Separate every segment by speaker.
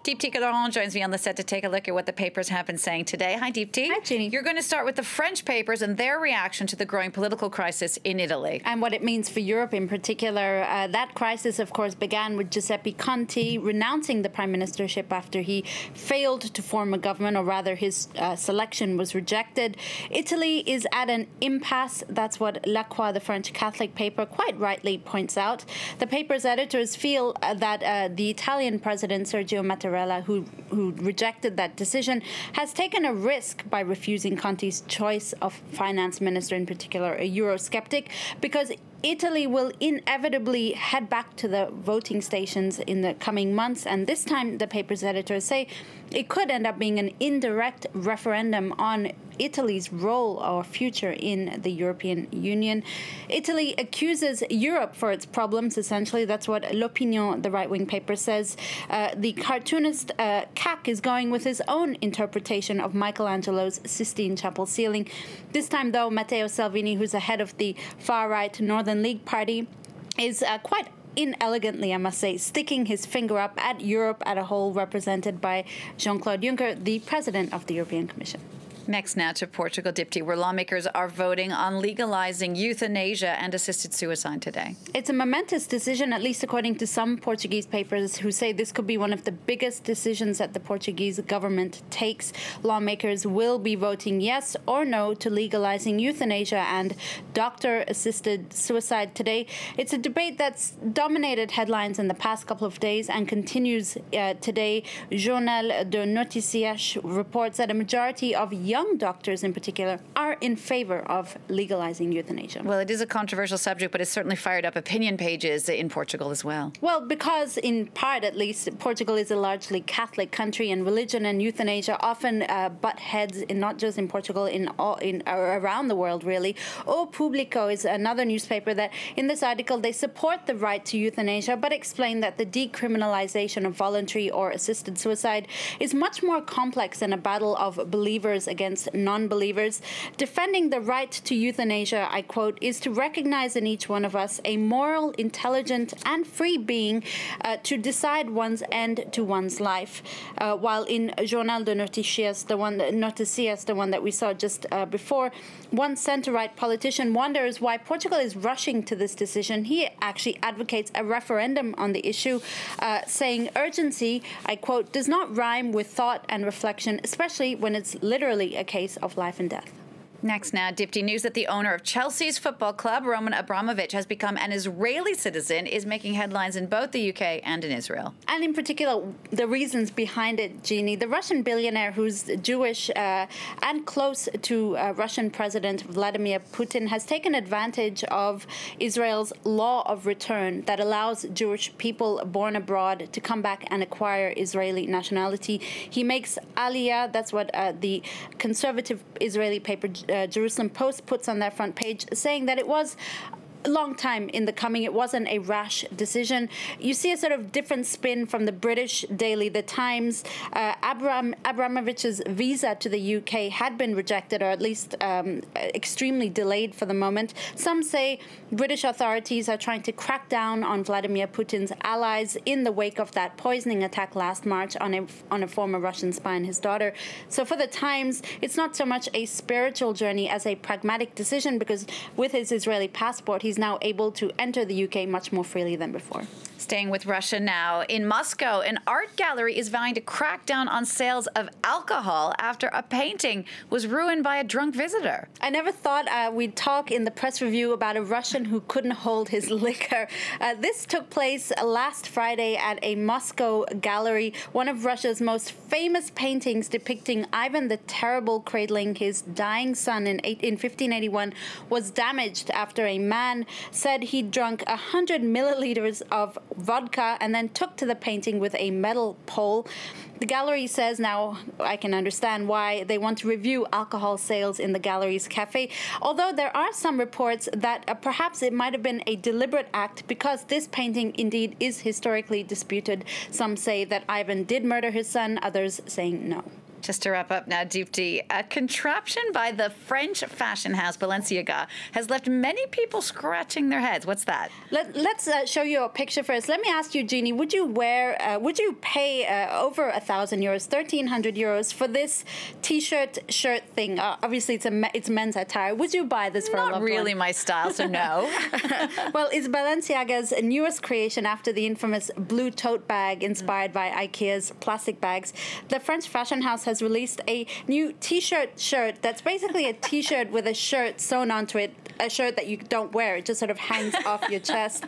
Speaker 1: Deepti Kadron joins me on the set to take a look at what the papers have been saying today. Hi, Deepti.
Speaker 2: Hi, Jeannie.
Speaker 1: You're going to start with the French papers and their reaction to the growing political crisis in Italy.
Speaker 2: And what it means for Europe in particular. That crisis, of course, began with Giuseppe Conte renouncing the prime ministership after he failed to form a government, or rather his selection was rejected. Italy is at an impasse. That's what La Croix, the French Catholic paper, quite rightly points out. The paper's editors feel that the Italian president, Sergio Mattarella, who rejected that decision, has taken a risk by refusing Conte's choice of finance minister, in particular a Eurosceptic, because Italy will inevitably head back to the voting stations in the coming months. And this time, the paper's editors say it could end up being an indirect referendum on Italy's role or future in the European Union. Italy accuses Europe for its problems, essentially. That's what L'Opinion, the right-wing paper, says. The cartoonist CAC is going with his own interpretation of Michelangelo's Sistine Chapel ceiling. This time, though, Matteo Salvini, who's the head of the far-right Northern League Party, is quite inelegantly, I must say, sticking his finger up at Europe as a whole, represented by Jean-Claude Juncker, the president of the European Commission.
Speaker 1: Next now to Portugal, Dipti, where lawmakers are voting on legalizing euthanasia and assisted suicide today.
Speaker 2: It's a momentous decision, at least according to some Portuguese papers, who say this could be one of the biggest decisions that the Portuguese government takes. Lawmakers will be voting yes or no to legalizing euthanasia and doctor-assisted suicide today. It's a debate that's dominated headlines in the past couple of days and continues today. Journal de Noticias reports that a majority of young doctors in particular are in favor of legalizing euthanasia.
Speaker 1: Well, it is a controversial subject, but it's certainly fired up opinion pages in Portugal as well.
Speaker 2: Well, because in part, at least, Portugal is a largely Catholic country, and religion and euthanasia often butt heads, not just in Portugal, around the world, really. O Público is another newspaper that, in this article, they support the right to euthanasia, but explain that the decriminalization of voluntary or assisted suicide is much more complex than a battle of believers against non-believers. Defending the right to euthanasia, I quote, is to recognize in each one of us a moral, intelligent, and free being to decide one's end to one's life. While in Journal de Noticias, the one that we saw just before, one centre-right politician wonders why Portugal is rushing to this decision. He actually advocates a referendum on the issue, saying urgency, I quote, does not rhyme with thought and reflection, especially when it's literally a case of life and death.
Speaker 1: Next now, Dipti, news that the owner of Chelsea's football club, Roman Abramovich, has become an Israeli citizen, is making headlines in both the UK and in Israel.
Speaker 2: And in particular, the reasons behind it, Jeannie. The Russian billionaire, who's Jewish and close to Russian President Vladimir Putin, has taken advantage of Israel's law of return that allows Jewish people born abroad to come back and acquire Israeli nationality. He makes aliyah. That's what the conservative Israeli paper Jerusalem Post puts on their front page, saying that it was a long time in the coming. It wasn't a rash decision. You see a sort of different spin from the British daily The Times. Abramovich's visa to the UK had been rejected, or at least extremely delayed for the moment. Some say British authorities are trying to crack down on Vladimir Putin's allies in the wake of that poisoning attack last March on a former Russian spy and his daughter. So for The Times, it's not so much a spiritual journey as a pragmatic decision, because with his Israeli passport, he's now able to enter the UK much more freely than before.
Speaker 1: Staying with Russia now, in Moscow, an art gallery is vowing to crack down on sales of alcohol after a painting was ruined by a drunk visitor.
Speaker 2: I never thought we'd talk in the press review about a Russian who couldn't hold his liquor. This took place last Friday at a Moscow gallery. One of Russia's most famous paintings depicting Ivan the Terrible cradling his dying son in 1581 was damaged after a man said he'd drunk 100 milliliters of vodka and then took to the painting with a metal pole. The gallery says now I can understand why they want to review alcohol sales in the gallery's cafe, although there are some reports that perhaps it might have been a deliberate act because this painting indeed is historically disputed. Some say that Ivan did murder his son, others saying no.
Speaker 1: Just to wrap up now, Deepti, a contraption by the French fashion house Balenciaga has left many people scratching their heads. What's that?
Speaker 2: Let's show you a picture first. Let me ask you, Jeannie, would you pay over 1,000 euros, 1,300 euros for this T-shirt shirt thing? Obviously, it's men's attire. Would you buy this for a loved one?
Speaker 1: Not really my style, so no.
Speaker 2: Well, it's Balenciaga's newest creation after the infamous blue tote bag inspired by IKEA's plastic bags. The French fashion house has released a new T-shirt shirt that's basically a T-shirt with a shirt sewn onto it, a shirt that you don't wear. It just sort of hangs off your chest.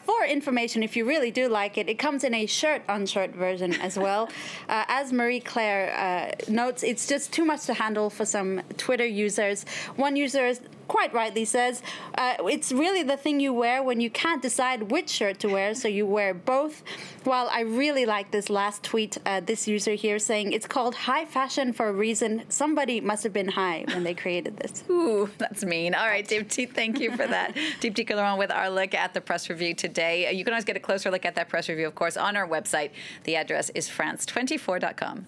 Speaker 2: For information, if you really do like it, it comes in a shirt-on-shirt version as well. As Marie-Claire notes, it's just too much to handle for some Twitter users. One user quite rightly says, it's really the thing you wear when you can't decide which shirt to wear, so you wear both. While I really like this last tweet, this user here saying, it's called high fashion for a reason. Somebody must have been high when they created this.
Speaker 1: Ooh, that's mean. All right, Deepti, thank you for that. Deepti Kalaran with our look at the press review today. You can always get a closer look at that press review, of course, on our website. The address is france24.com.